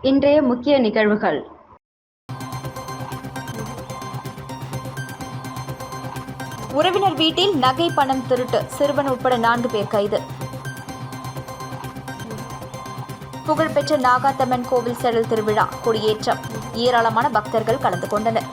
இன்றைய முக்கிய நிகழ்வுகள். உறவினர் வீட்டில் நகை பணம் திருட்டு, சிறுவன் உட்பட 4 பேர் கைது. புகழ்பெற்ற நாகாத்தம்மன் கோவில் செடல் திருவிழா கொடியேற்றம், ஏராளமான பக்தர்கள் கலந்து கொண்டனர்.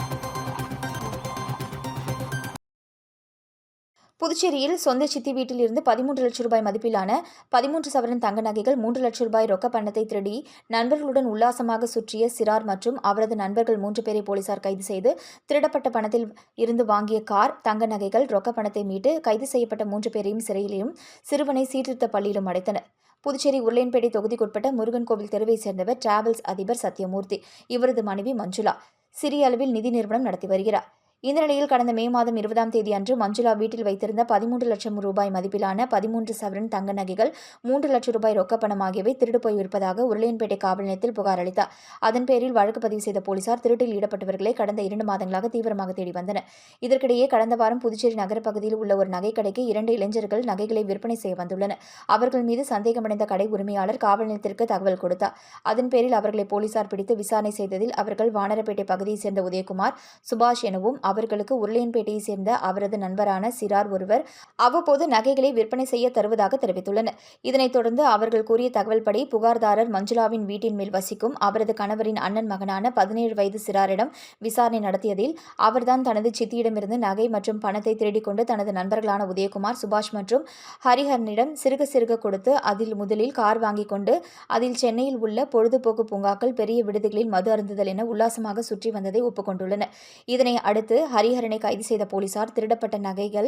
புதுச்சேரியில் சொந்த சித்தி வீட்டில் இருந்து 13 லட்சம் ரூபாய் மதிப்பிலான 13 சவரன் தங்க நகைகள், 3 லட்சம் ரூபாய் ரொக்க பணத்தை திருடி நண்பர்களுடன் உல்லாசமாக சுற்றிய சிறார் மற்றும் அவரது நண்பர்கள் 3 பேரை போலீசார் கைது செய்து, திருடப்பட்ட பணத்தில் இருந்து வாங்கிய கார், தங்க நகைகள், ரொக்க பணத்தை மீட்டு கைது செய்யப்பட்ட 3 பேரையும் சிறையிலும், சிறுவனை சீர்திருத்த பள்ளியிலும் அடைத்தனர். புதுச்சேரி உருளையன்பேட்டை தொகுதிக்குட்பட்ட முருகன் கோவில் தெருவை சேர்ந்தவர் டிராவல்ஸ் அதிபர் சத்யமூர்த்தி. இவரது மனைவி மஞ்சுளா சிறிய அளவில் நிதி நிறுவனம் நடத்தி வருகிறார். இந்த நிலையில் கடந்த மே மாதம் 20ஆம் தேதி அன்று மஞ்சுளா வீட்டில் வைத்திருந்த 13 லட்சம் ரூபாய் மதிப்பிலான 13 சவரன் தங்க நகைகள், 3 லட்சம் ரூபாய் ரொக்கப்பணம் ஆகியவை திருடு போயிருப்பதாக உருளையன்பேட்டை காவல் நிலையத்தில் புகார் அளித்தார். அதன் பேரில் வழக்கு பதிவு செய்த போலீசார் திருட்டில் ஈடுபட்டவர்களை கடந்த 2 மாதங்களாக தீவிரமாக தேடி வந்தனர். இதற்கிடையே கடந்த வாரம் புதுச்சேரி நகர பகுதியில் உள்ள ஒரு நகைக்கடைக்கு 2 இளைஞர்கள் நகைகளை விற்பனை செய்ய வந்துள்ளனர். அவர்கள் மீது சந்தேகமடைந்த கடை உரிமையாளர் காவல் நிலையத்திற்கு தகவல் கொடுத்தார். அதன் பேரில் அவர்களை போலீசார் பிடித்து விசாரணை செய்ததில் அவர்கள் வானரப்பேட்டை பகுதியைச் சேர்ந்த உதயகுமார், சுபாஷ் எனவும், அவர்களுக்கு உருளையன்பேட்டையை சேர்ந்த அவரது நண்பரான சிறார் ஒருவர் அவ்வப்போது நகைகளை விற்பனை செய்ய தருவதாக தெரிவித்துள்ளனர். இதனைத் தொடர்ந்து அவர்கள் கூறிய தகவல்படி புகார்தாரர் மஞ்சுளாவின் வீட்டின் மேல் வசிக்கும் அவரது கணவரின் அண்ணன் மகனான 17 வயது சிறாரிடம் விசாரணை நடத்தியதில் அவர்தான் தனது சித்தியிடமிருந்து நகை மற்றும் பணத்தை திருடிக் கொண்டு தனது நண்பர்களான உதயகுமார், சுபாஷ் மற்றும் ஹரிஹரனிடம் சிறுக சிறுக கொடுத்து அதில் முதலில் கார் வாங்கிக் கொண்டு அதில் சென்னையில் உள்ள பொழுதுபோக்கு பூங்காக்கள், பெரிய விடுதிகளில் மது அருந்துதல் என உல்லாசமாக சுற்றி வந்ததை ஒப்புக்கொண்டுள்ளனர். இதனை அடுத்து ஹரிஹரனை கைது செய்த போலீசார் திருடப்பட்ட நகைகள்,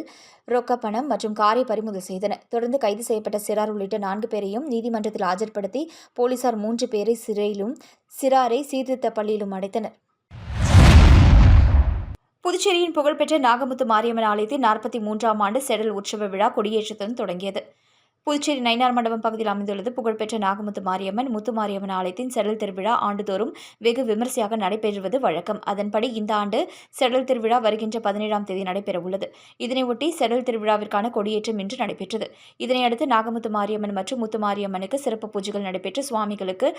ரொக்க பணம் மற்றும் காரை பறிமுதல் செய்தனர். தொடர்ந்து கைது செய்யப்பட்ட சிறார் உள்ளிட்ட 4 பேரையும் நீதிமன்றத்தில் ஆஜர்படுத்தி போலீசார் 3 பேரை சிறையிலும், சிறாரை சீர்திருத்த பள்ளியிலும் அடைத்தனர். புதுச்சேரியின் புகழ்பெற்ற நாகமுத்து மாரியம்மன் ஆலயத்தின் 43ஆம் ஆண்டு செடல் உற்சவ விழா கொடியேற்றத்துடன் தொடங்கியது. புதுச்சேரி நயினார் மண்டபம் பகுதியில் அமைந்துள்ளது புகழ்பெற்ற நாகமுத்து மாரியம்மன், முத்துமாரியம்மன் ஆலயத்தின் செடல் திருவிழா ஆண்டுதோறும் வெகு விமரிசையாக நடைபெறுவது வழக்கம். அதன்படி இந்த ஆண்டு செடல் திருவிழா வருகின்ற 17ஆம் தேதி நடைபெறவுள்ளது. இதனையொட்டி செடல் திருவிழாவிற்கான கொடியேற்றம் இன்று நடைபெற்றது. இதனையடுத்து நாகமுத்து மாரியம்மன் மற்றும் முத்துமாரியம்மனுக்கு சிறப்பு பூஜைகள் நடைபெற்று சுவாமிகளுக்கு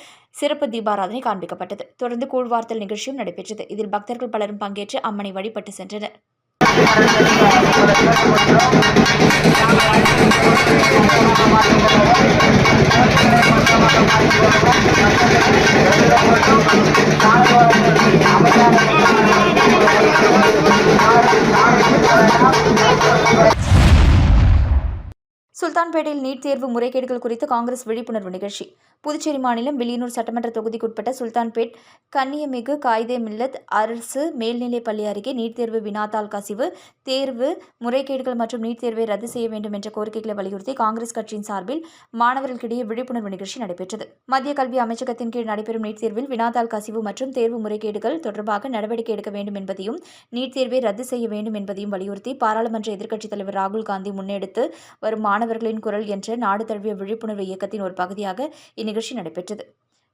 சிறப்பு தீபாராதனை காண்பிக்கப்பட்டது. தொடர்ந்து கூழ்வார்த்தல் நிகழ்ச்சியும் நடைபெற்றது. இதில் பக்தர்கள் பலரும் பங்கேற்று அம்மனை வழிபட்டு சென்றனர். சுல்தான்பேட்டையில் நீட் தேர்வு முறைகேடுகள் குறித்து காங்கிரஸ் விழிப்புணர்வு நிகழ்ச்சி. புதுச்சேரி மாநிலம் வில்லியனூர் சட்டமன்ற தொகுதிக்குட்பட்ட சுல்தான்பேட் கன்னியமிகு காயிதே மில்லத் அரசு மேல்நிலைப் பள்ளி அருகே நீட் தேர்வு வினாத்தாள் கசிவு, தேர்வு முறைகேடுகள் மற்றும் நீட் தேர்வை ரத்து செய்ய வேண்டும் என்ற கோரிக்கைகளை வலியுறுத்தி காங்கிரஸ் கட்சியின் சார்பில் மாணவர்களுக்கிடையே விழிப்புணர்வு நிகழ்ச்சி நடைபெற்றது. மத்திய கல்வி அமைச்சகத்தின் கீழ் நடைபெறும் நீட் தேர்வில் வினாத்தாள் கசிவு மற்றும் தேர்வு முறைகேடுகள் தொடர்பாக நடவடிக்கை எடுக்க வேண்டும் என்பதையும், நீட் தேர்வை ரத்து செய்ய வேண்டும் என்பதையும் வலியுறுத்தி பாராளுமன்ற எதிர்க்கட்சித் தலைவர் ராகுல் காந்தி முன்னெடுத்து வரும் மாணவர்களின் குரல் என்ற நாடு தழுவிய விழிப்புணர்வு இயக்கத்தின் ஒரு பகுதியாக இந்நிகழ்ச்சி நடைபெற்றது.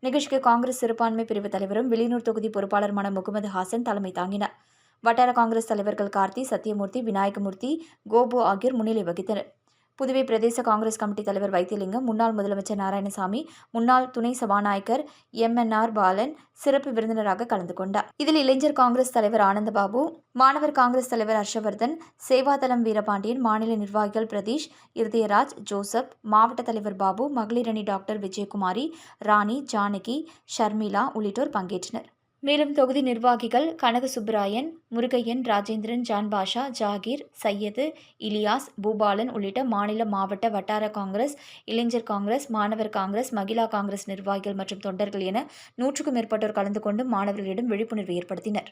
நிகழ்ச்சிக்கு காங்கிரஸ் சிறுபான்மை பிரிவு தலைவரும் வில்லியனூர் தொகுதி பொறுப்பாளருமான முகமது ஹாசன் தலைமை தாங்கினார். வட்டார காங்கிரஸ் தலைவர்கள் கார்த்தி, சத்தியமூர்த்தி, விநாயகமூர்த்தி, கோபு ஆகியோர் முன்னிலை வகித்தனர். புதுவை பிரதேச காங்கிரஸ் கமிட்டி தலைவர் வைத்தியலிங்கம், முன்னாள் முதலமைச்சர் நாராயணசாமி, முன்னாள் துணை சபாநாயகர் MNR பாலன் சிறப்பு விருந்தினராக கலந்து கொண்டார். இதில் இளைஞர் காங்கிரஸ் தலைவர் ஆனந்தபாபு, மாணவர் காங்கிரஸ் தலைவர் ஹர்ஷவர்தன், சேவாதளம் வீரபாண்டியன், மாநில நிர்வாகிகள் பிரதீஷ், இருதயராஜ், ஜோசப், மாவட்ட தலைவர் பாபு, மகளிர் அணி டாக்டர் விஜயகுமாரி, ராணி, ஜானகி, ஷர்மிளா உள்ளிட்டோர் பங்கேற்றனர். மேலும் தொகுதி நிர்வாகிகள் கனக சுப்பராயன், முருகையன், ராஜேந்திரன், ஜான் பாஷா, ஜாகீர், சையது, இலியாஸ், பூபாலன் உள்ளிட்ட மாநில, மாவட்ட, வட்டார காங்கிரஸ், இளைஞர் காங்கிரஸ், மாணவர் காங்கிரஸ், மகிழா காங்கிரஸ் நிர்வாகிகள் மற்றும் தொண்டர்கள் என 100க்கும் மேற்பட்டோர் கலந்து கொண்டு மாணவர்களிடம் விழிப்புணர்வு ஏற்படுத்தினர்.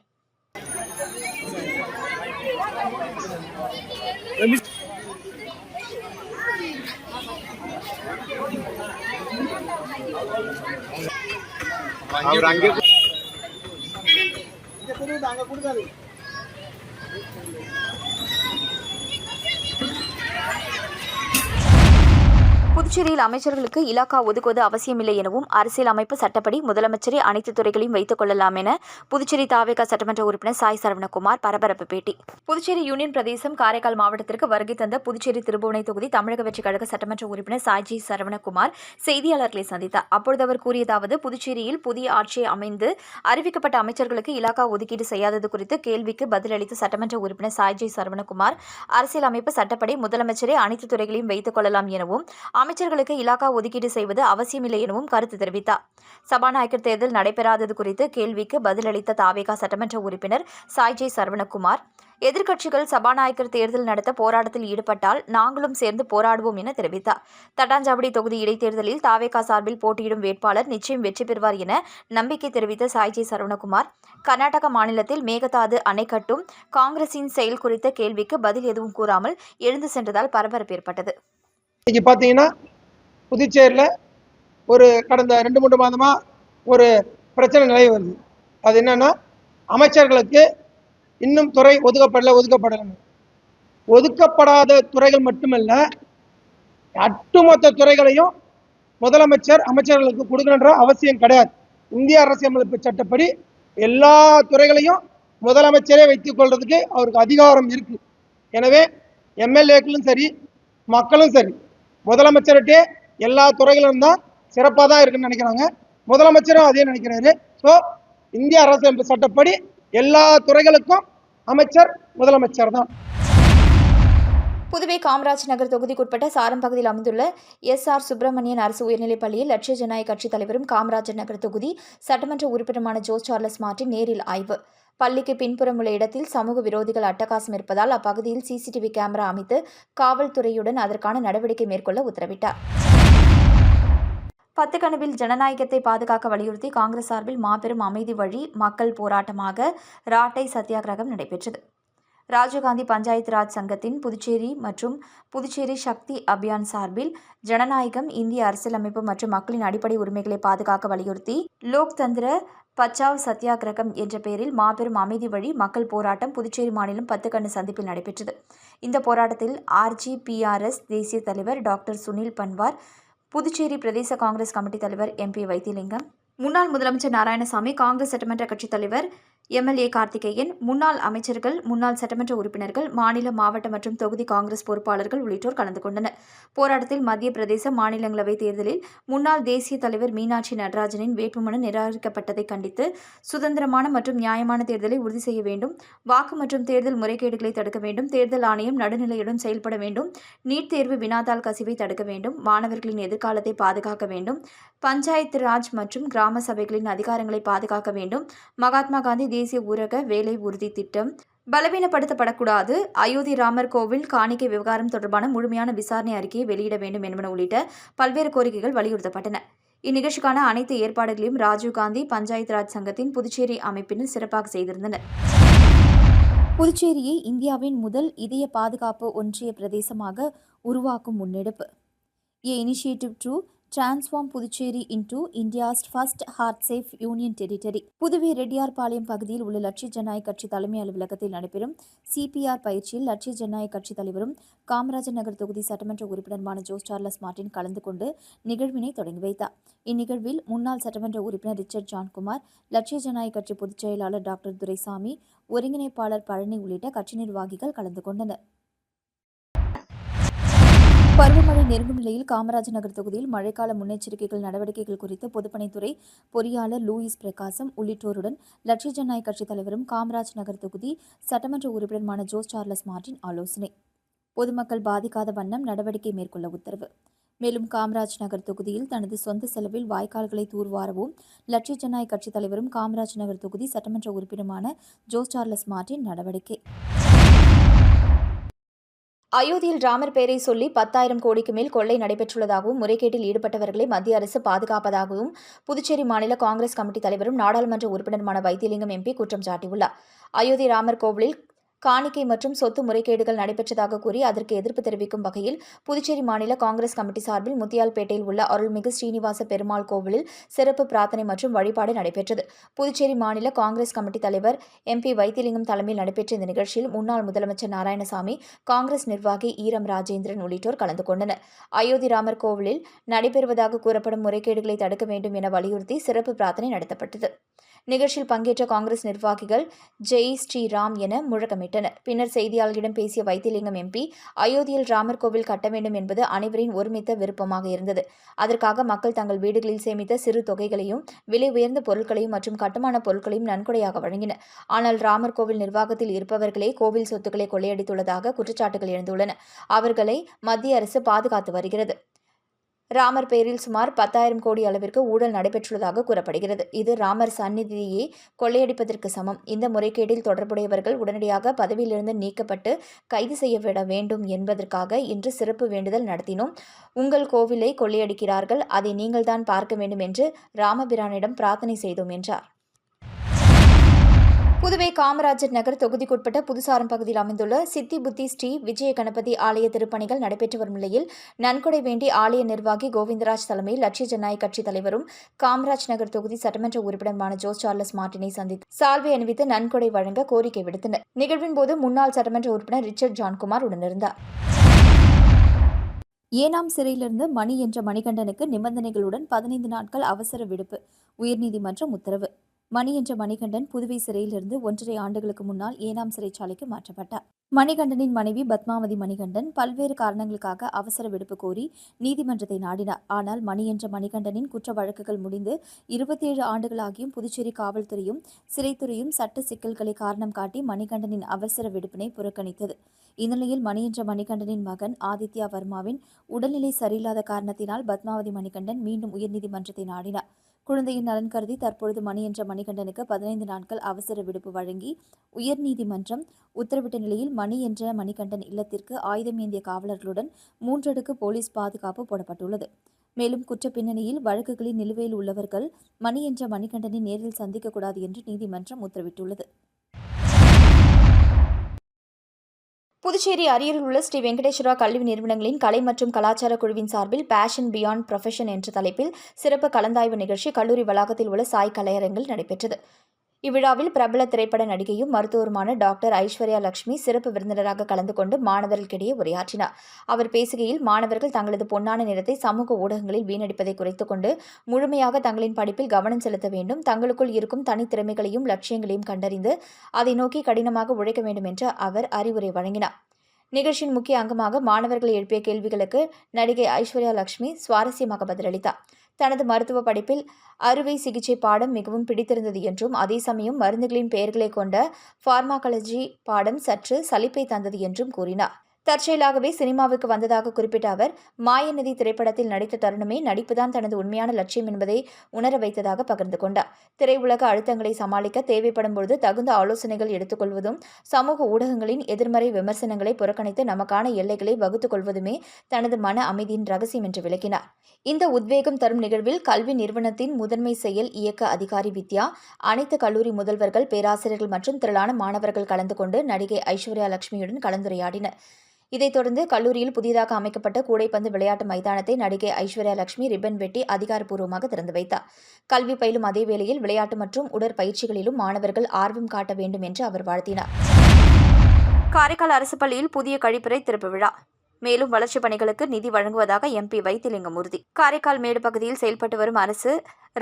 புதுச்சேரியில் அமைச்சர்களுக்கு இலாக்கா ஒதுக்குவது அவசியமில்லை எனவும் அரசியல் அமைப்பு சட்டப்படி முதலமைச்சரே அனைத்து துறைகளையும் வைத்துக் கொள்ளலாம் என புதுச்சேரி தாவேகா சட்டமன்ற உறுப்பினர் சாய் சரவணகுமார் பரபரப்பு பேட்டி. புதுச்சேரி யூனியன் பிரதேசம் காரைக்கால் மாவட்டத்திற்கு வருகை தந்த புதுச்சேரி திருபுவனை தொகுதி தமிழக வெற்றிக் கழக சட்டமன்ற உறுப்பினர் சாய் சரவணகுமார் செய்தியாளர்களை சந்தித்தார். அப்பொழுது அவர் கூறியதாவது, புதுச்சேரியில் புதிய ஆட்சி அமைந்து அறிவிக்கப்பட்ட அமைச்சர்களுக்கு இலாக்கா ஒதுக்கீடு செய்யாதது குறித்து கேள்விக்கு பதிலளித்த சட்டமன்ற உறுப்பினர் சாய் சரவணகுமார், அரசியல் அமைப்பு சட்டப்படி முதலமைச்சரே அனைத்து துறைகளையும் வைத்துக் கொள்ளலாம் எனவும் அமைச்சர்களுக்கு இலாக்கா ஒதுக்கீடு செய்வது அவசியமில்லை எனவும் கருத்து தெரிவித்தார். சபாநாயகர் தேர்தல் நடைபெறாதது குறித்து கேள்விக்கு பதிலளித்த தாவேகா சட்டமன்ற உறுப்பினர் சாய் சரவணகுமார், எதிர்க்கட்சிகள் சபாநாயகர் தேர்தல் நடத்த போராட்டத்தில் ஈடுபட்டால் நாங்களும் சேர்ந்து போராடுவோம் என தெரிவித்தார். தட்டாஞ்சாவடி தொகுதி இடைத்தேர்தலில் தாவேகா சார்பில் போட்டியிடும் வேட்பாளர் நிச்சயம் வெற்றி பெறுவார் என நம்பிக்கை தெரிவித்த சாய் சரவணகுமார், கர்நாடக மாநிலத்தில் மேகதாது அணை கட்டும் காங்கிரசின் செயல் குறித்த கேள்விக்கு பதில் எதுவும் கூறாமல் எழுந்து சென்றதால் பரபரப்பு ஏற்பட்டது. இன்னைக்கு பார்த்தீங்கன்னா புதுச்சேரியில் ஒரு கடந்த 2-3 மாதமாக ஒரு பிரச்சனை நிலவி வருது. அது என்னன்னா, அமைச்சர்களுக்கு இன்னும் துறை ஒதுக்கப்படலை. ஒதுக்கப்படாத துறைகள் மட்டுமல்ல, ஒட்டுமொத்த துறைகளையும் முதலமைச்சர் அமைச்சர்களுக்கு கொடுக்கணுன்ற அவசியம் கிடையாது. இந்திய அரசியலமைப்பு சட்டப்படி எல்லா துறைகளையும் முதலமைச்சரே வைத்துக் கொள்றதுக்கு அவருக்கு அதிகாரம் இருக்கு. எனவே எம்எல்ஏக்களும் சரி, மக்களும் சரி, முதலமைச்சர்கிட்டே எல்லா துறைகளும் தான் சிறப்பாக தான் இருக்குன்னு நினைக்கிறாங்க. முதலமைச்சரும் அதே நினைக்கிறாரு. ஸோ இந்திய அரசியலமைப்பு சட்டப்படி எல்லா துறைகளுக்கும் அமைச்சர் முதலமைச்சர் தான். புதுவை காமராஜ் நகர் தொகுதிக்குட்பட்ட சாரம் பகுதியில் அமைந்துள்ள எஸ்.ஆர். சுப்பிரமணியன் அரசு உயர்நிலைப் பள்ளியில் லட்சிய ஜனநாயக கட்சித் தலைவரும் காமராஜர் நகர் தொகுதி சட்டமன்ற உறுப்பினருமான ஜோஸ் சார்லஸ் மார்ட்டின் நேரில் ஆய்வு. பள்ளிக்கு பின்புறம் உள்ள இடத்தில் சமூக விரோதிகள் அட்டகாசம் இருப்பதால் அப்பகுதியில் சிசிடிவி கேமரா அமைத்து காவல்துறையுடன் அதற்கான நடவடிக்கை மேற்கொள்ள உத்தரவிட்டார். பத்துக்கணுவில் ஜனநாயகத்தை பாதுகாக்க வலியுறுத்தி காங்கிரஸ் சார்பில் மாபெரும் அமைதி வழி மக்கள் போராட்டமாக ராட்டை சத்தியாகிரகம் நடைபெற்றது. ராஜீவ்காந்தி பஞ்சாயத்து ராஜ் சங்கத்தின் புதுச்சேரி மற்றும் புதுச்சேரி சக்தி அபியான் சார்பில் ஜனநாயகம், இந்திய அரசியலமைப்பு மற்றும் மக்களின் அடிப்படை உரிமைகளை பாதுகாக்க வலியுறுத்தி லோக் தந்திர பச்சாவ் சத்தியாகிரகம் என்ற பெயரில் மாபெரும் அமைதி வழி மக்கள் போராட்டம் புதுச்சேரி மாநிலம் பத்துக்கண்ணு சந்திப்பில் நடைபெற்றது. இந்த போராட்டத்தில் RGPRS தேசிய தலைவர் டாக்டர் சுனில் பன்வார், புதுச்சேரி பிரதேச காங்கிரஸ் கமிட்டி தலைவர் MP வைத்திலிங்கம், முன்னாள் முதலமைச்சர் நாராயணசாமி, காங்கிரஸ் சட்டமன்ற கட்சித் தலைவர் MLA கார்த்திகேயன், முன்னாள் அமைச்சர்கள், முன்னாள் சட்டமன்ற உறுப்பினர்கள், மாநில, மாவட்ட மற்றும் தொகுதி காங்கிரஸ் பொறுப்பாளர்கள் உள்ளிட்டோர் கலந்து கொண்டனர். போராட்டத்தில் மத்திய பிரதேச மாநிலங்களவை தேர்தலில் முன்னாள் தேசிய தலைவர் மீனாட்சி நடராஜனின் வேட்புமனு நிராகரிக்கப்பட்டதை கண்டித்து சுதந்திரமான மற்றும் நியாயமான தேர்தலை உறுதி செய்ய வேண்டும், வாக்கு மற்றும் தேர்தல் முறைகேடுகளை தடுக்க வேண்டும், தேர்தல் ஆணையம் நடுநிலையுடன் செயல்பட வேண்டும், நீட் தேர்வு வினாத்தாள் கசிவை தடுக்க வேண்டும், மாணவர்களின் எதிர்காலத்தை பாதுகாக்க வேண்டும், பஞ்சாயத்து ராஜ் மற்றும் கிராம சபைகளின் அதிகாரங்களை பாதுகாக்க வேண்டும், மகாத்மா காந்தி தேசிய ஊரக வேலை உறுதி திட்டம் பலவீனப்படுத்தப்படக்கூடாது, அயோத்தி ராமர் கோவில் காணிக்கை விவகாரம் தொடர்பான முழுமையான விசாரணை அறிக்கையை வெளியிட வேண்டும் என்பன உள்ளிட்ட பல்வேறு கோரிக்கைகள் வலியுறுத்தப்பட்டன. இந்நிகழ்ச்சிக்கான அனைத்து ஏற்பாடுகளையும் ராஜீவ்காந்தி பஞ்சாயத்து ராஜ் சங்கத்தின் புதுச்சேரி அமைப்பினர் சிறப்பாக செய்திருந்தனர். புதுச்சேரியை இந்தியாவின் முதல் இதய பாதுகாப்பு ஒன்றிய பிரதேசமாக உருவாக்கும் முன்னெடுப்பு. A initiative to transform Puducherry into India's first heart-safe union territory. Puduvai Reddiarpalayam பகுதியில் உள்ள லட்சிய ஜனநாயக கட்சி தலைமை அலுவலகத்தில் நடைபெறும் CPR பயிற்சியில் லட்சிய ஜனநாயக கட்சி தலைவரும் காமராஜர் நகர் தொகுதி சட்டமன்ற உறுப்பினருமான ஜோஸ் சார்லஸ் மார்ட்டின் கலந்து கொண்டு நிகழ்வினை தொடங்கி வைத்தார். இந்நிகழ்வில் முன்னாள் சட்டமன்ற உறுப்பினர் ரிச்சர்ட் ஜான்குமார், லட்சிய ஜனநாயக கட்சி பொதுச் செயலாளர் டாக்டர் துரைசாமி, ஒருங்கிணைப்பாளர் பழனி உள்ளிட்ட கட்சி நிர்வாகிகள் கலந்து கொண்டனர். பருவமழை நெருங்கும் நிலையில் காமராஜர் நகர் தொகுதியில் மழைக்கால முன்னெச்சரிக்கைகள் நடவடிக்கைகள் குறித்து பொதுப்பணித்துறை பொறியாளர் லூயிஸ் பிரகாசம் உள்ளிட்டோருடன் லட்சிய ஜனநாயக கட்சித் தலைவரும் காமராஜ் நகர் தொகுதி சட்டமன்ற உறுப்பினருமான ஜோஸ் சார்லஸ் மார்ட்டின் ஆலோசனை. பொதுமக்கள் பாதிக்காத வண்ணம் நடவடிக்கை மேற்கொள்ள உத்தரவு. மேலும் காமராஜ் நகர் தொகுதியில் தனது சொந்த செலவில் வாய்க்கால்களை தூர்வாரவும் லட்சிய ஜனநாயக கட்சித் தலைவரும் காமராஜ் நகர் தொகுதி சட்டமன்ற உறுப்பினருமான ஜோஸ் சார்லஸ் மார்ட்டின் நடவடிக்கை. அயோத்தியில் ராமர் பெயரை சொல்லி 10,000 கோடிக்கு மேல் கொள்ளை நடைபெற்றுள்ளதாகவும் முறைகேட்டில் ஈடுபட்டவர்களை மத்திய அரசு பாதுகாப்பதாகவும் புதுச்சேரி மாநில காங்கிரஸ் கமிட்டி தலைவரும் நாடாளுமன்ற உறுப்பினருமான வைத்திலிங்கம் MP குற்றம் சாட்டியுள்ளார். அயோத்தி ராமர் கோவிலில் காணிக்கை மற்றும் சொத்து முறைகேடுகள் நடைபெற்றதாக கூறி அதற்கு எதிர்ப்பு தெரிவிக்கும் வகையில் புதுச்சேரி மாநில காங்கிரஸ் கமிட்டி சார்பில் முத்தியால்பேட்டையில் உள்ள அருள்மிகு ஸ்ரீனிவாச பெருமாள் கோவிலில் சிறப்பு பிரார்த்தனை மற்றும் வழிபாடு நடைபெற்றது. புதுச்சேரி மாநில காங்கிரஸ் கமிட்டி தலைவர் MP வைத்திலிங்கம் தலைமையில் நடைபெற்ற இந்த நிகழ்ச்சியில் முன்னாள் முதலமைச்சர் நாராயணசாமி, காங்கிரஸ் நிர்வாகி ஈரம் ராஜேந்திரன் உள்ளிட்டோர் கலந்து கொண்டனர். அயோத்தி ராமர் கோவிலில் நடைபெறுவதாக கூறப்படும் முறைகேடுகளை தடுக்க வேண்டும் என வலியுறுத்தி சிறப்பு பிரார்த்தனை நடத்தப்பட்டது. நிகழ்ச்சியில் பங்கேற்ற காங்கிரஸ் நிர்வாகிகள் ஜெய் ஸ்ரீராம் என முழக்கமிட்டனர். பின்னர் செய்தியாளர்களிடம் பேசிய வைத்திலிங்கம் MP, அயோத்தியில் ராமர் கோவில் கட்ட வேண்டும் என்பது அனைவரின் ஒருமித்த விருப்பமாக இருந்தது. அதற்காக மக்கள் தங்கள் வீடுகளில் சேமித்த சிறு தொகைகளையும் விலை உயர்ந்த பொருட்களையும் மற்றும் கட்டுமான பொருட்களையும் நன்கொடையாக வழங்கினர். ஆனால் ராமர் கோவில் நிர்வாகத்தில் இருப்பவர்களே கோவில் சொத்துக்களை கொள்ளையடித்துள்ளதாக குற்றச்சாட்டுகள் எழுந்துள்ளன. அவர்களை மத்திய அரசு பாதுகாத்து வருகிறது. ராமர் பெயரில் சுமார் 10,000 கோடி அளவிற்கு ஊழல் நடைபெற்றுள்ளதாக கூறப்படுகிறது. இது ராமர் சந்நிதியை கொள்ளையடிப்பதற்கு சமம். இந்த முறைகேட்டில் தொடர்புடையவர்கள் உடனடியாக பதவியிலிருந்து நீக்கப்பட்டு கைது செய்யப்பட வேண்டும் என்பதற்காக இன்று சிறப்பு வேண்டுதல் நடத்தினோம். உங்கள் கோவிலை கொள்ளையடிக்கிறார்கள், அதை நீங்கள்தான் பார்க்க வேண்டும் என்று ராமபிரானிடம் பிரார்த்தனை செய்தோம் என்றார். புதுவை காமராஜர் நகர் தொகுதிக்குட்பட்ட புதுசாரம் பகுதியில் அமைந்துள்ள சித்தி புத்தி ஸ்ரீ விஜய கணபதி ஆலய திருப்பணிகள் நடைபெற்று வரும் நிலையில் நன்கொடை வேண்டி ஆலய நிர்வாகி கோவிந்தராஜ் தலைமையில் லட்சிய ஜனநாயக கட்சி தலைவரும் காமராஜ் நகர் தொகுதி சட்டமன்ற உறுப்பினருமான ஜோஸ் சார்லஸ் மார்டினை சந்தித்து சால்வை அணிவித்து நன்கொடை வழங்க கோரிக்கை விடுத்தனர். நிகழ்வின் போது முன்னாள் சட்டமன்ற உறுப்பினர் ரிச்சர்ட் ஜான்குமார் உடனிருந்தார். ஏனாம் சிறையிலிருந்து மணி என்ற மணிகண்டனுக்கு நிபந்தனைகளுடன் 15 நாட்கள் அவசர விடுப்பு. உயர்நீதிமன்றம் உத்தரவு. மணி என்ற மணிகண்டன் புதுவை சிறையிலிருந்து 1.5 ஆண்டுகளுக்கு முன்னால் ஏனாம் சிறைச்சாலைக்கு மாற்றப்பட்டார். மணிகண்டனின் மனைவி பத்மாவதி மணிகண்டன் பல்வேறு காரணங்களுக்காக அவசர விடுப்பு கோரி நீதிமன்றத்தை நாடினார். ஆனால் மணி என்ற மணிகண்டனின் குற்ற வழக்குகள் முடிந்து 27 ஆண்டுகளாகியும் புதுச்சேரி காவல்துறையும் சிறைத்துறையும் சட்ட சிக்கல்களை காரணம் காட்டி மணிகண்டனின் அவசர விடுப்பினை புறக்கணித்தது. இந்நிலையில் மணி என்ற மணிகண்டனின் மகன் ஆதித்யா வர்மாவின் உடல்நிலை சரியில்லாத காரணத்தினால் பத்மாவதி மணிகண்டன் மீண்டும் உயர்நீதிமன்றத்தை நாடினார். குழந்தையின் நலன் கருதி தற்பொழுது மணி என்ற மணிகண்டனுக்கு 15 நாட்கள் அவசர விடுப்பு வழங்கி உயர்நீதிமன்றம் உத்தரவிட்ட நிலையில் மணி என்ற மணிகண்டன் இல்லத்திற்கு ஆயுதம் ஏந்திய காவலர்களுடன் 3 அடுக்கு போலீஸ் பாதுகாப்பு போடப்பட்டுள்ளது. மேலும் குற்ற பின்னணியில் வழக்குகளில் நிலுவையில் உள்ளவர்கள் மணி என்ற மணிகண்டனை நேரில் சந்திக்கக்கூடாது என்று நீதிமன்றம் உத்தரவிட்டுள்ளது. புதுச்சேரி அரியரில் உள்ள ஸ்ரீ வெங்கடேஸ்வரா கல்வி நிறுவனங்களின் கலை மற்றும் கலாச்சார குழுவின் சார்பில் பேஷன் பியாண்ட் ப்ரொஃபஷன் என்ற தலைப்பில் சிறப்பு கலந்தாய்வு நிகழ்ச்சி கல்லூரி வளாகத்தில் உள்ள சாய் கலையரங்கில் நடைபெற்றது. இவ்விழாவில் பிரபல திரைப்பட நடிகையும் மருத்துவருமான டாக்டர் ஐஸ்வர்யா லட்சுமி சிறப்பு விருந்தினராக கலந்து கொண்டு மாணவர்களுக்கிடையே உரையாற்றினார். அவர் பேசுகையில், மாணவர்கள் தங்களது பொன்னான நேரத்தை சமூக ஊடகங்களில் வீணடிப்பதை குறைத்துக் கொண்டு முழுமையாக தங்களின் படிப்பில் கவனம் செலுத்த வேண்டும். தங்களுக்குள் இருக்கும் தனித்திறமைகளையும் லட்சியங்களையும் கண்டறிந்து அதை நோக்கி கடினமாக உழைக்க வேண்டும் என்று அவர் அறிவுரை வழங்கினார். நிகழ்ச்சியின் முக்கிய அங்கமாக மாணவர்கள் எழுப்பிய கேள்விகளுக்கு நடிகை ஐஸ்வர்யா லட்சுமி சுவாரஸ்யமாக பதிலளித்தார். தனது மருத்துவ படிப்பில் அறுவை சிகிச்சை பாடம் மிகவும் பிடித்திருந்தது என்றும், அதே சமயம் மருந்துகளின் பெயர்களை கொண்ட பார்மாகாலஜி பாடம் சற்று சலிப்பை தந்தது என்றும் கூறினார். தற்செயலாகவே சினிமாவுக்கு வந்ததாக குறிப்பிட்ட அவர், மாயநதி திரைப்படத்தில் நடித்த தருணமே நடிப்புதான் தனது உண்மையான லட்சியம் என்பதை உணர வைத்ததாக பகிர்ந்து கொண்டார். திரையுலக அழுத்தங்களை சமாளிக்க தேவைப்படும் பொழுது தகுந்த ஆலோசனைகள் எடுத்துக்கொள்வதும், சமூக ஊடகங்களின் எதிர்மறை விமர்சனங்களை புறக்கணித்து நமக்கான எல்லைகளை வகுத்துக் கொள்வதுமே தனது மன அமைதியின் ரகசியம் என்று விளக்கினார். இந்த உத்வேகம் தரும் நிகழ்வில் கல்வி நிறுவனத்தின் முதன்மை செயல் இயக்க அதிகாரி வித்யா, அனைத்து கல்லூரி முதல்வர்கள், பேராசிரியர்கள் மற்றும் திரளான மாணவர்கள் கலந்து கொண்டு நடிகை ஐஸ்வர்யா லட்சுமியுடன் கலந்துரையாடினர். இதைத் தொடர்ந்து கல்லூரியில் புதிதாக அமைக்கப்பட்ட கூடைப்பந்து விளையாட்டு மைதானத்தை நடிகை ஐஸ்வர்யா லட்சுமி ரிப்பன் வெட்டி அதிகாரப்பூர்வமாக திறந்து வைத்தார். கல்வி பயிலும் அதே வேளையில் விளையாட்டு மற்றும் உடற்பயிற்சிகளிலும் மாணவர்கள் ஆர்வம் காட்ட வேண்டும் என்று அவர் வாழ்த்தினார். காரைக்கால் அரசு பள்ளியில் புதிய கழிப்பறை திறப்பு விழா. மேலும் வளர்ச்சிப் பணிகளுக்கு நிதி வழங்குவதாக MP வைத்திலிங்கம் உறுதி. காரைக்கால் மேடு பகுதியில் செயல்பட்டு வரும் அரசு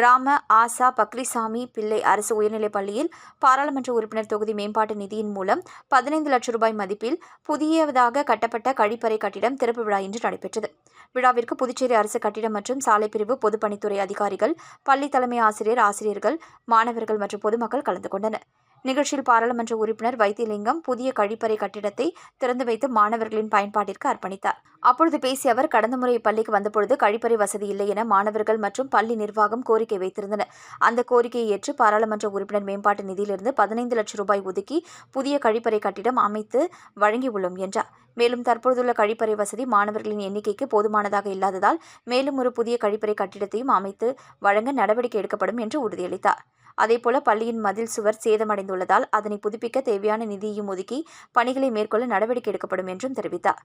ராம ஆசா பக்ரிசாமி பிள்ளை அரசு உயர்நிலைப் பள்ளியில் பாராளுமன்ற உறுப்பினர் தொகுதி மேம்பாட்டு நிதியின் மூலம் 15 லட்சம் ரூபாய் மதிப்பில் புதியதாக கட்டப்பட்ட கழிப்பறை கட்டிடம் திறப்பு விழா இன்று நடைபெற்றது. விழாவிற்கு புதுச்சேரி அரசு கட்டிடம் மற்றும் சாலைப்பிரிவு பொதுப்பணித்துறை அதிகாரிகள், பள்ளி தலைமை ஆசிரியர், ஆசிரியர்கள், மாணவர்கள் மற்றும் பொதுமக்கள் கலந்து கொண்டனர். நிகழ்ச்சியில் பாராளுமன்ற உறுப்பினர் வைத்திலிங்கம் புதிய கழிப்பறை கட்டிடத்தை திறந்து வைத்து மாணவர்களின் பயன்பாட்டிற்கு அர்ப்பணித்தார். அப்பொழுது பேசிய அவர், கடந்த முறை இப்பள்ளிக்கு வந்தபொழுது கழிப்பறை வசதி இல்லை என மாணவர்கள் மற்றும் பள்ளி நிர்வாகம் கோரிக்கை வைத்திருந்தனர். அந்த கோரிக்கையை ஏற்று பாராளுமன்ற உறுப்பினர் மேம்பாட்டு நிதியிலிருந்து 15 லட்சம் ரூபாய் ஒதுக்கி புதிய கழிப்பறை கட்டிடம் அமைத்து வழங்கியுள்ளோம் என்றார். மேலும் தற்போதுள்ள கழிப்பறை வசதி மாணவர்களின் எண்ணிக்கைக்கு போதுமானதாக இல்லாததால் மேலும் ஒரு புதிய கழிப்பறை கட்டிடத்தையும் அமைத்து வழங்க நடவடிக்கை எடுக்கப்படும் என்று உறுதியளித்தார். அதேபோல பள்ளியின் மதில் சுவர் சேதமடைந்துள்ளதால் அதனை புதுப்பிக்க தேவையான நிதியையும் ஒதுக்கி பணிகளை மேற்கொள்ள நடவடிக்கை எடுக்கப்படும் என்றும் தெரிவித்தார்.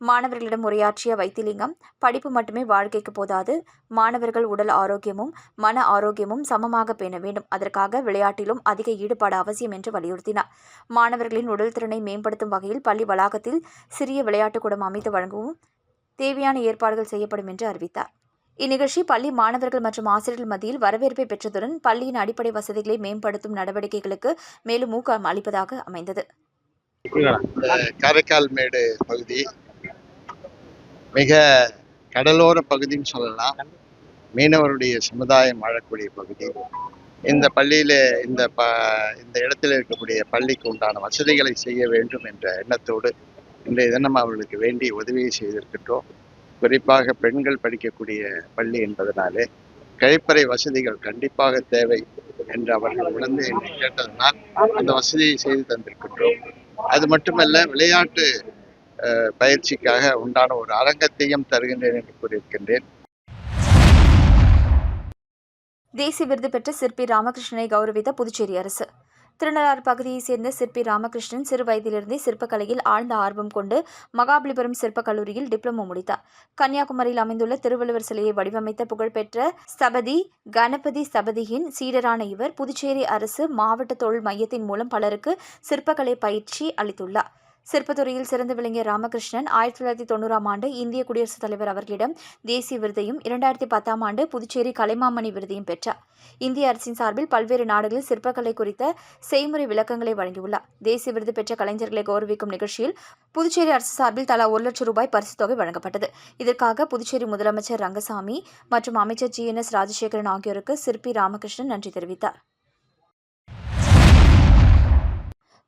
மாணவர்களிடம் உரையாற்றிய வைத்திலிங்கம், படிப்பு மட்டுமே வாழ்க்கைக்கு போதாது, மாணவர்கள் உடல் ஆரோக்கியமும் மன ஆரோக்கியமும் சமமாக பேண வேண்டும். அதற்காக விளையாட்டிலும் அதிக ஈடுபாடு அவசியம் என்று வலியுறுத்தினார். மாணவர்களின் உடல் திறனை மேம்படுத்தும் வகையில் பள்ளி வளாகத்தில் சிறிய விளையாட்டுக்கூடம் அமைத்து வழங்கவும் தேவையான ஏற்பாடுகள் செய்யப்படும் என்று அறிவித்தார். இந்நிகழ்ச்சி பள்ளி மாணவர்கள் மற்றும் ஆசிரியர்கள் மத்தியில் வரவேற்பை பெற்றதுடன் பள்ளியின் அடிப்படை வசதிகளை மேம்படுத்தும் நடவடிக்கைகளுக்கு மேலும் ஊக்கம் அளிப்பதாக அமைந்தது. காரைக்கால் மேடு பகுதி மிக கடலோர பகுதின்னு சொல்லலாம். மீனவருடைய சமுதாயம் வாழக்கூடிய பகுதி. இந்த பள்ளியில இந்த இடத்துல இருக்கக்கூடிய பள்ளிக்கு உண்டான வசதிகளை செய்ய வேண்டும் என்ற எண்ணத்தோடு இன்றைய தினம் அவர்களுக்கு வேண்டி உதவியை செய்திருக்கின்றோம். குறிப்பாக பெண்கள் படிக்கக்கூடிய பள்ளி என்பதனாலே கழிப்பறை வசதிகள் கண்டிப்பாக தேவை என்று அவர்கள் உணர்ந்து என்னை கேட்டதனால் அந்த வசதியை செய்து தந்திருக்கின்றோம். அது மட்டுமல்ல, விளையாட்டு பயிற்சிக்காக உண்டான ஒரு அரங்கத்தையும் தருகின்றேன் என்று கூறியிருக்கின்றேன். தேசிய விருது பெற்ற சிற்பி ராமகிருஷ்ணனை கௌரவித்த புதுச்சேரி அரசு. திருநள்ளாறு பகுதியைச் சேர்ந்த சிற்பி ராமகிருஷ்ணன் சிறு வயதிலிருந்தே சிற்பக்கலையில் ஆழ்ந்த ஆர்வம் கொண்டு மகாபலிபுரம் சிற்பக் கல்லூரியில் டிப்ளமோ முடித்தார். கன்னியாகுமரியில் அமைந்துள்ள திருவள்ளுவர் சிலையை வடிவமைத்த புகழ்பெற்ற ஸ்தபதி கணபதி ஸ்தபதியின் சீடரான இவர் புதுச்சேரி அரசு மாவட்ட தொழில் மையத்தின் மூலம் பலருக்கு சிற்பக்கலை பயிற்சி அளித்துள்ளார். சிற்பத்துறையில் சிறந்து விளங்கிய ராமகிருஷ்ணன் 1990ஆம் ஆண்டு இந்திய குடியரசுத் தலைவர் அவர்களிடம் தேசிய விருதையும் 2010ஆம் ஆண்டு புதுச்சேரி கலைமாமணி விருதையும் பெற்றார். இந்திய அரசின் சார்பில் பல்வேறு நாடுகளில் சிற்பக்கலை குறித்த செய்முறை விளக்கங்களை வழங்கியுள்ளார். தேசிய விருது பெற்ற கலைஞர்களை கௌரவிக்கும் நிகழ்ச்சியில் புதுச்சேரி அரசு சார்பில் தலா 1 லட்சம் ரூபாய் பரிசுத் தொகை வழங்கப்பட்டது. இதற்காக புதுச்சேரி முதலமைச்சர் ரங்கசாமி மற்றும் அமைச்சர் GNS ராஜசேகரன் ஆகியோருக்கு சிற்பி ராமகிருஷ்ணன் நன்றி தெரிவித்தார்.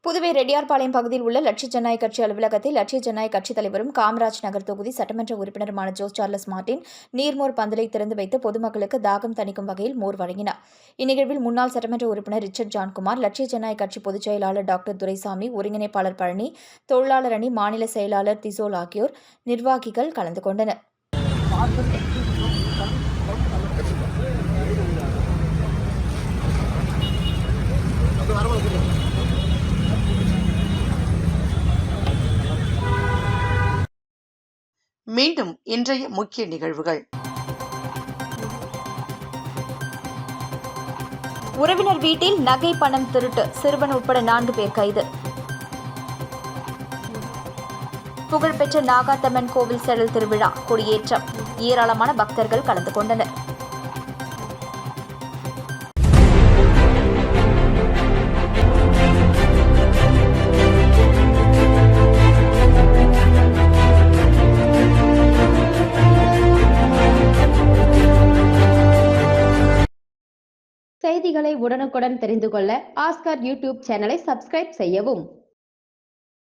புதுவை ரெட்டியார்பாளையம் பகுதியில் உள்ள லட்சிய ஜனநாயக கட்சி அலுவலகத்தில் லட்சிய ஜனநாயக கட்சித் தலைவரும் காமராஜ் நகர் தொகுதி சட்டமன்ற உறுப்பினருமான ஜோஸ் சார்லஸ் மார்டின் நீர்மோர் பந்தலை திறந்து வைத்து பொதுமக்களுக்கு தாகம் தணிக்கும் வகையில் மோர் வழங்கினார். இந்நிகழ்வில் முன்னாள் சட்டமன்ற உறுப்பினர் ரிச்சர்ட் ஜான்குமார், லட்சிய ஜனநாயக கட்சி பொதுச் செயலாளர் டாக்டர் துரைசாமி, ஒருங்கிணைப்பாளர் பழனி, தொழிலாளர் அணி மாநில செயலாளர் திசோல் ஆகியோர் நிர்வாகிகள் கலந்து கொண்டனர். மீண்டும் இன்றைய முக்கிய நிகழ்வுகள். உறவினர் வீட்டில் நகை பணம் திருட்டு, சிறுவன் உட்பட 4 பேர் கைது. புகழ்பெற்ற நாகாத்தம்மன் கோவில் செடல் திருவிழா கொடியேற்றம், ஏராளமான பக்தர்கள் கலந்து கொண்டனர். செய்திகளை உடனுக்குடன் தெரிந்து கொள்ள ஆஸ்கார் யூடியூப் சேனலை சப்ஸ்கிரைப் செய்யவும்.